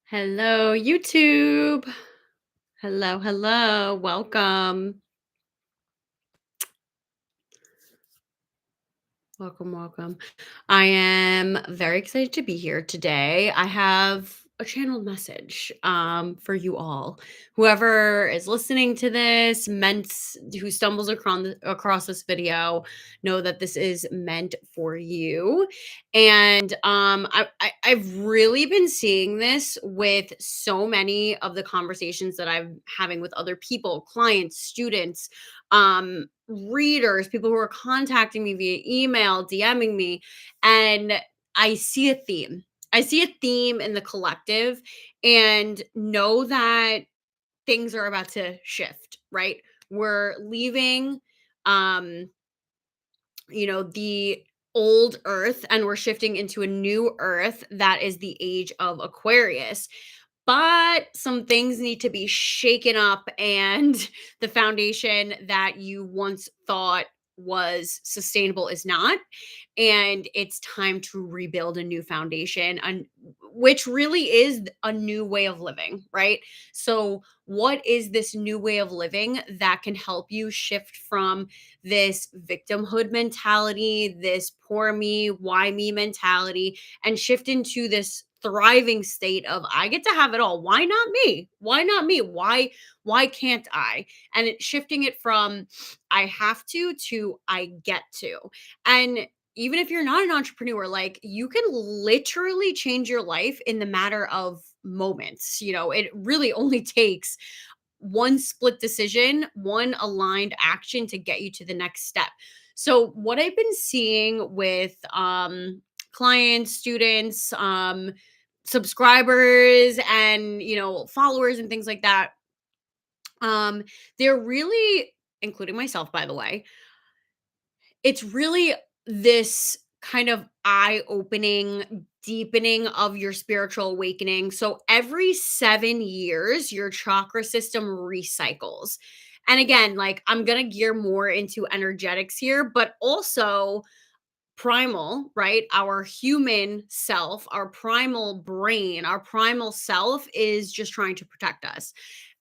Hello, YouTube. Hello, hello. Welcome. Welcome, welcome. I am very excited to be here today. I have a channeled message for you all. Whoever is listening to this, who stumbles across this video, know that this is meant for you. And I've really been seeing this with so many of the conversations that I'm having with other people, clients, students, readers, people who are contacting me via email, DMing me, and I see a theme. I see a theme in the collective and know that things are about to shift, right? We're leaving um the old earth and we're shifting into a new earth that is the age of Aquarius, but some things need to be shaken up, and the foundation that you once thought was sustainable is not, and it's time to rebuild a new foundation, and which really is a new way of living, right? So what is this new way of living that can help you shift from this victimhood mentality, this poor me, why me mentality, and shift into this thriving state of I get to have it all. Why not me? Why not me? Why can't I? And shifting it from I have to I get to. And even if you're not an entrepreneur, like you can literally change your life in the matter of moments. It really only takes one split decision, one aligned action to get you to the next step. So what I've been seeing with clients, students, subscribers, and followers and things like that, um they're really, including myself by the way, it's really this kind of eye-opening deepening of your spiritual awakening. So every 7 years your chakra system recycles. And again, like I'm going to gear more into energetics here, but also primal, right? Our human self, our primal brain, our primal self is just trying to protect us.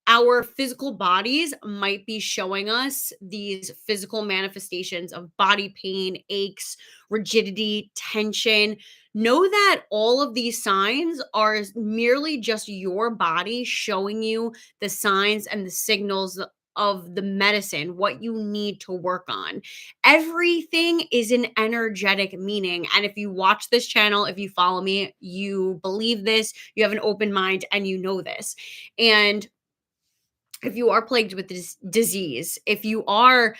Our physical bodies might be showing us these physical manifestations of body pain, aches, rigidity, tension. Know that all of these signs are merely just your body showing you the signs and the signals of the medicine, what you need to work on. Everything is an energetic meaning. And if you watch this channel, if you follow me, you believe this, you have an open mind, and you know this. And if you are plagued with this disease, if you are,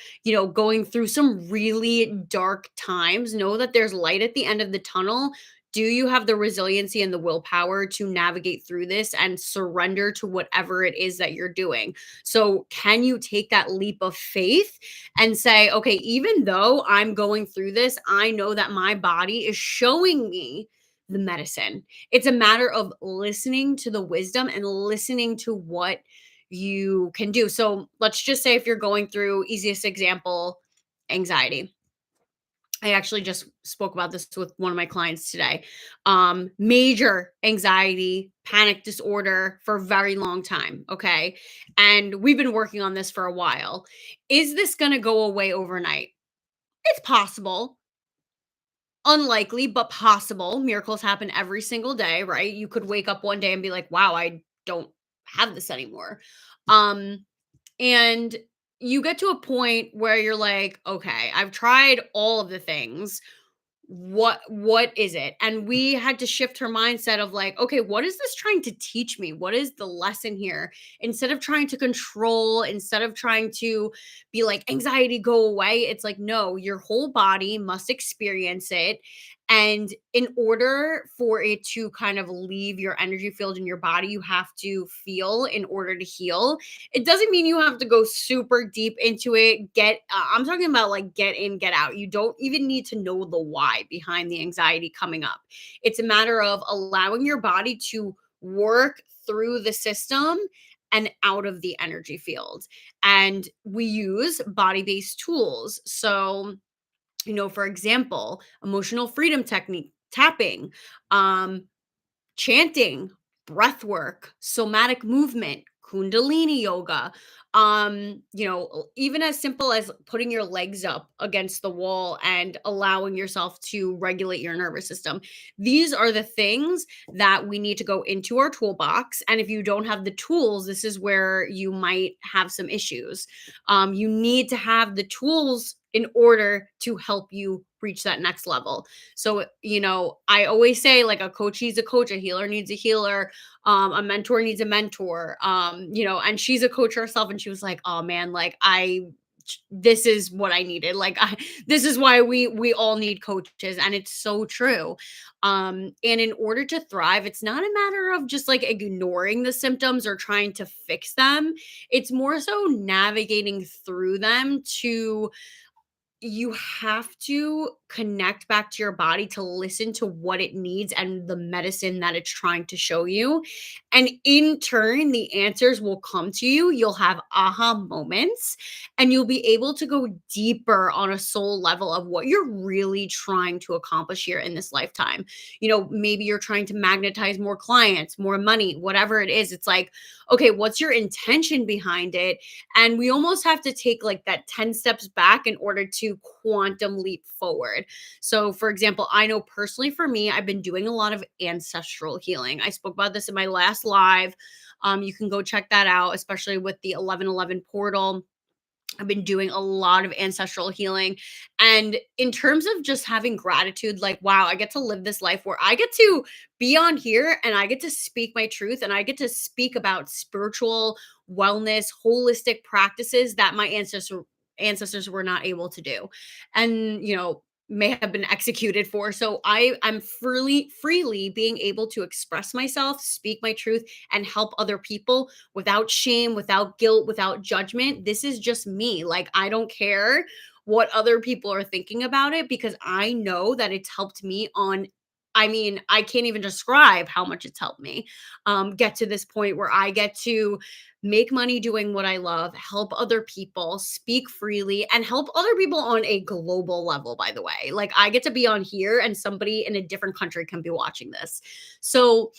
going through some really dark times, know that there's light at the end of the tunnel. Do you have the resiliency and the willpower to navigate through this and surrender to whatever it is that you're doing? So, can you take that leap of faith and say, okay, even though I'm going through this, I know that my body is showing me the medicine. It's a matter of listening to the wisdom and listening to what you can do. So let's just say if you're going through, easiest example, anxiety. I actually just spoke about this with one of my clients today. Major anxiety, panic disorder for a very long time. Okay. And we've been working on this for a while. Is this going to go away overnight? It's possible. Unlikely, but possible. Miracles happen every single day, right? You could wake up one day and be like, wow, I don't have this anymore. Um, and you get to a point where you're like, okay, I've tried all of the things. What is it? And we had to shift her mindset of like, okay, what is this trying to teach me? What is the lesson here? Instead of trying to control, instead of trying to be like anxiety go away, it's like no, your whole body must experience it. And in order for it to kind of leave your energy field in your body, you have to feel in order to heal. It doesn't mean you have to go super deep into it. I'm talking about like get in, get out. You don't even need to know the why behind the anxiety coming up. It's a matter of allowing your body to work through the system and out of the energy field. And we use body based tools. So, for example, emotional freedom technique, tapping, um, chanting, breath work, somatic movement, kundalini yoga, even as simple as putting your legs up against the wall and allowing yourself to regulate your nervous system. These are the things that we need to go into our toolbox. And if you don't have the tools, this is where you might have some issues. You need to have the tools in order to help you reach that next level. So, I always say, like, a coach needs a coach, a healer needs a healer, a mentor needs a mentor. And she's a coach herself, and she was like, "Oh man, like, this is what I needed. Like, this is why we all need coaches," and it's so true. And in order to thrive, it's not a matter of just like ignoring the symptoms or trying to fix them. It's more so navigating through them to you have to connect back to your body to listen to what it needs and the medicine that it's trying to show you. And in turn, the answers will come to you. You'll have aha moments and you'll be able to go deeper on a soul level of what you're really trying to accomplish here in this lifetime. Maybe you're trying to magnetize more clients, more money, whatever it is. It's like, okay, what's your intention behind it? And we almost have to take like that 10 steps back in order to quantum leap forward. So, for example, I know personally for me, I've been doing a lot of ancestral healing. I spoke about this in my last live. You can go check that out, especially with the 1111 portal. I've been doing a lot of ancestral healing. And in terms of just having gratitude, like, wow, I get to live this life where I get to be on here and I get to speak my truth and I get to speak about spiritual wellness, holistic practices that my ancestors were not able to do. And, may have been executed for. So I'm freely being able to express myself, speak my truth, and help other people without shame, without guilt, without judgment. This is just me. Like, I don't care what other people are thinking about it because I know that it's helped me on. I mean, I can't even describe how much it's helped me get to this point where I get to make money doing what I love, help other people, speak freely, and help other people on a global level, by the way. Like, I get to be on here and somebody in a different country can be watching this. So,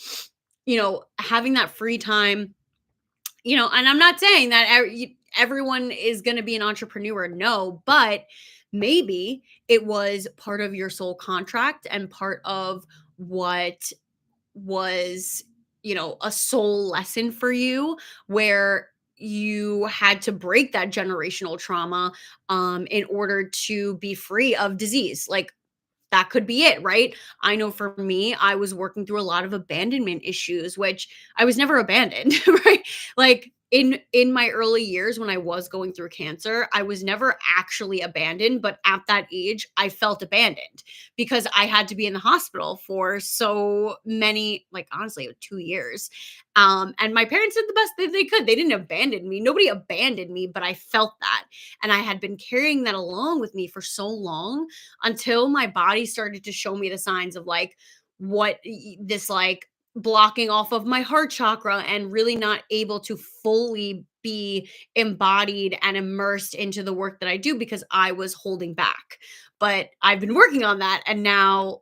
having that free time, and I'm not saying that everyone is going to be an entrepreneur, no, but maybe it was part of your soul contract and part of what was, a soul lesson for you where you had to break that generational trauma in order to be free of disease. Like, that could be it, right? I know for me, I was working through a lot of abandonment issues, which I was never abandoned, right? Like, in my early years when I was going through cancer, I was never actually abandoned, but at that age, I felt abandoned because I had to be in the hospital for so many, like, honestly, 2 years. And my parents did the best that they could. They didn't abandon me. Nobody abandoned me, but I felt that. And I had been carrying that along with me for so long until my body started to show me the signs of like this like blocking off of my heart chakra and really not able to fully be embodied and immersed into the work that I do because I was holding back. But I've been working on that and now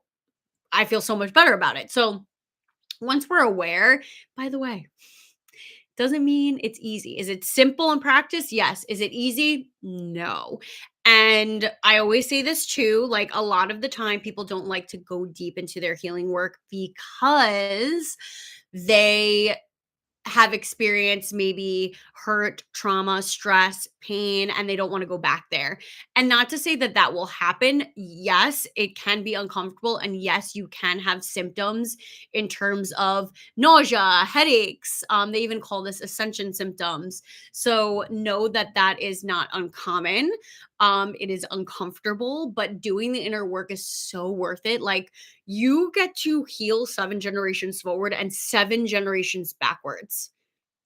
I feel so much better about it. So once we're aware, by the way, doesn't mean it's easy. Is it simple in practice? Yes. Is it easy? No. And I always say this too, like, a lot of the time people don't like to go deep into their healing work because they have experienced maybe hurt, trauma, stress, pain, and they don't want to go back there. And not to say that that will happen. Yes, it can be uncomfortable. And yes, you can have symptoms in terms of nausea, headaches. They even call this ascension symptoms. So know that that is not uncommon. It is uncomfortable, but doing the inner work is so worth it. Like, you get to heal 7 generations forward and 7 generations backwards.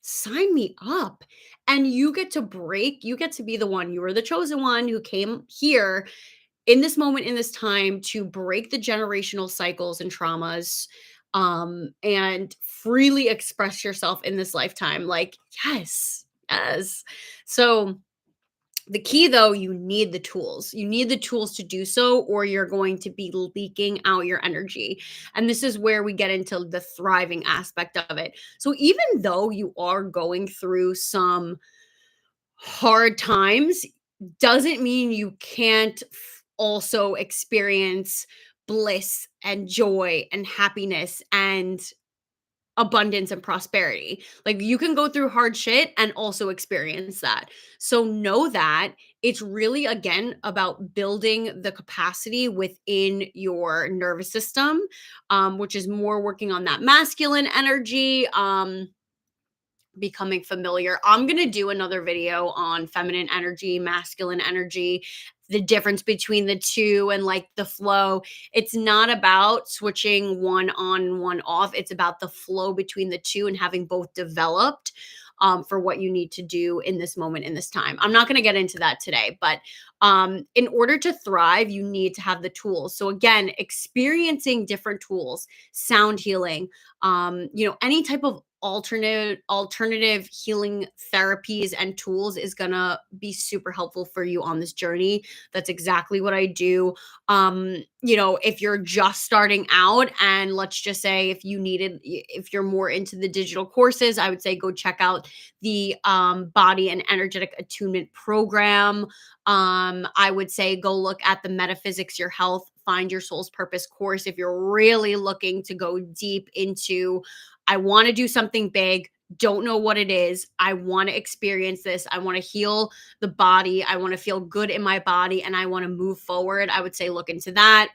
Sign me up. And you get to be the one. You were the chosen one who came here in this moment, in this time to break the generational cycles and traumas and freely express yourself in this lifetime. Like, yes, yes. So, The key though, you need the tools. You need the tools to do so, or you're going to be leaking out your energy. And this is where we get into the thriving aspect of it. So, even though you are going through some hard times, doesn't mean you can't also experience bliss and joy and happiness and abundance and prosperity. Like, you can go through hard shit and also experience that. So know that it's really, again, about building the capacity within your nervous system, which is more working on that masculine energy. Becoming familiar. I'm going to do another video on feminine energy, masculine energy, the difference between the two and like the flow. It's not about switching one on, one off. It's about the flow between the two and having both developed for what you need to do in this moment, in this time. I'm not going to get into that today, but in order to thrive, you need to have the tools. So, again, experiencing different tools, sound healing, any type of alternative healing therapies and tools is gonna be super helpful for you on this journey. That's exactly what I do. If you're just starting out, and let's just say if you're more into the digital courses, I would say go check out the body and energetic attunement program. I would say go look at the Metaphysics Your Health, Find Your Soul's Purpose course if you're really looking to go deep into, I want to do something big, don't know what it is. I want to experience this. I want to heal the body. I want to feel good in my body and I want to move forward. I would say look into that.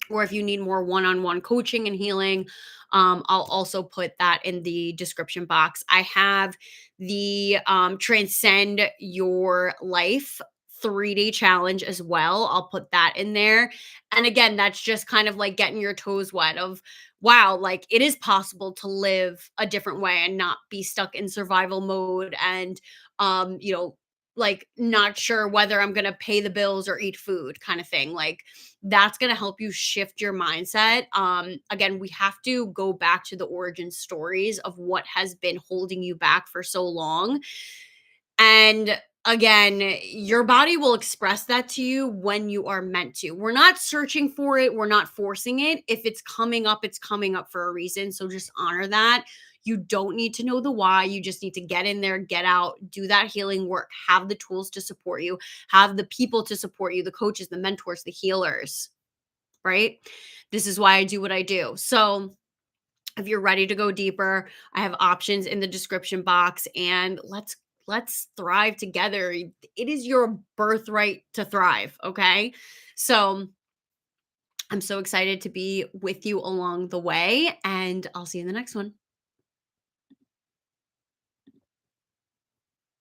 Or if you need more one-on-one coaching and healing, I'll also put that in the description box. I have the Transcend Your Life 3-day challenge as well. I'll put that in there. And again, that's just kind of like getting your toes wet of, wow, like it is possible to live a different way and not be stuck in survival mode and um, you know, like not sure whether I'm going to pay the bills or eat food kind of thing. Like, that's going to help you shift your mindset. Again, we have to go back to the origin stories of what has been holding you back for so long. And again, your body will express that to you when you are meant to. We're not searching for it, we're not forcing it. If it's coming up for a reason. So just honor that. You don't need to know the why. You just need to get in there, get out, do that healing work, have the tools to support you, have the people to support you, the coaches, the mentors, the healers, right? This is why I do what I do. So, if you're ready to go deeper, I have options in the description box, and let's thrive together. It is your birthright to thrive, okay? So, I'm so excited to be with you along the way, and I'll see you in the next one.